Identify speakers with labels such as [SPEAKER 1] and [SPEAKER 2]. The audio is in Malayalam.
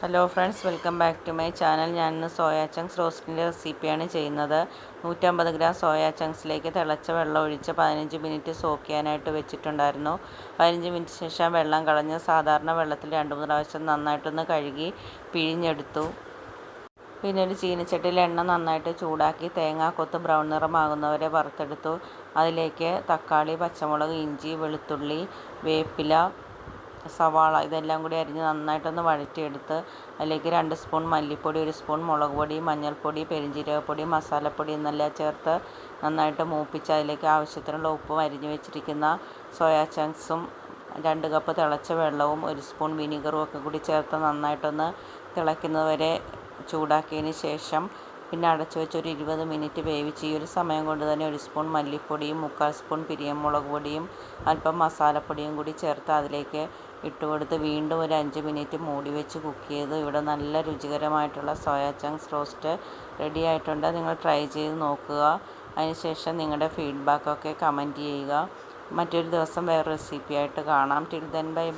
[SPEAKER 1] Hello friends, welcome back to my channel. ഞാനിന്ന് സോയാ ചങ്ക്സ് റോസ്റ്റിൻ്റെ റെസിപ്പിയാണ് ചെയ്യുന്നത്. 150 ഗ്രാം സോയാ ചങ്ക്സിലേക്ക് തിളച്ച വെള്ളം ഒഴിച്ച് 15 മിനിറ്റ് സോക്ക് ചെയ്യാനായിട്ട് വെച്ചിട്ടുണ്ടായിരുന്നു. 15 മിനിറ്റ് ശേഷം വെള്ളം കളഞ്ഞ് സാധാരണ വെള്ളത്തിൽ 2-3 പ്രാവശ്യം നന്നായിട്ടൊന്ന് കഴുകി പിഴിഞ്ഞെടുത്തു. പിന്നെ ഒരു ചീനച്ചട്ടിയിൽ എണ്ണ നന്നായിട്ട് ചൂടാക്കി തേങ്ങാക്കൊത്ത് ബ്രൗൺ നിറമാകുന്നവരെ വറുത്തെടുത്തു. അതിലേക്ക് തക്കാളി, പച്ചമുളക്, ഇഞ്ചി, വെളുത്തുള്ളി, വേപ്പില, സവാള ഇതെല്ലാം കൂടി അരിഞ്ഞ് നന്നായിട്ടൊന്ന് വഴറ്റിയെടുത്ത് അതിലേക്ക് 2 സ്പൂൺ മല്ലിപ്പൊടി, 1 സ്പൂൺ മുളക് പൊടി, മഞ്ഞൾപ്പൊടി, പെരുംജീരകപ്പൊടി, മസാലപ്പൊടി എന്നെല്ലാം ചേർത്ത് നന്നായിട്ട് മൂപ്പിച്ച് അതിലേക്ക് ആവശ്യത്തിനുള്ള ഉപ്പും അരിഞ്ഞു വെച്ചിരിക്കുന്ന സോയാ ചങ്ക്സും 2 കപ്പ് തിളച്ച വെള്ളവും 1 സ്പൂൺ വിനീഗറും ഒക്കെ കൂടി ചേർത്ത് നന്നായിട്ടൊന്ന് തിളയ്ക്കുന്നതുവരെ ചൂടാക്കിയതിന് ശേഷം പിന്നെ അടച്ചു വെച്ച് ഒരു 20 മിനിറ്റ് വേവിച്ച് ഈ ഒരു സമയം കൊണ്ട് തന്നെ 1 സ്പൂൺ മല്ലിപ്പൊടിയും 3/4 സ്പൂൺ പിരിയമുളക് പൊടിയും അല്പം മസാലപ്പൊടിയും കൂടി ചേർത്ത് അതിലേക്ക് ഇട്ടുകൊടുത്ത് വീണ്ടും ഒരു 5 മിനിറ്റ് മൂടി വെച്ച് കുക്ക് ചെയ്ത് ഇവിടെ നല്ല രുചികരമായിട്ടുള്ള സോയാ ചങ്ക്സ് റോസ്റ്റ് റെഡി ആയിട്ടുണ്ട്. നിങ്ങൾ ട്രൈ ചെയ്ത് നോക്കുക. അതിനുശേഷം നിങ്ങളുടെ ഫീഡ്ബാക്കൊക്കെ കമൻറ്റ് ചെയ്യുക. മറ്റൊരു ദിവസം വേറെ റെസിപ്പിയായിട്ട് കാണാം. Till then bye bye.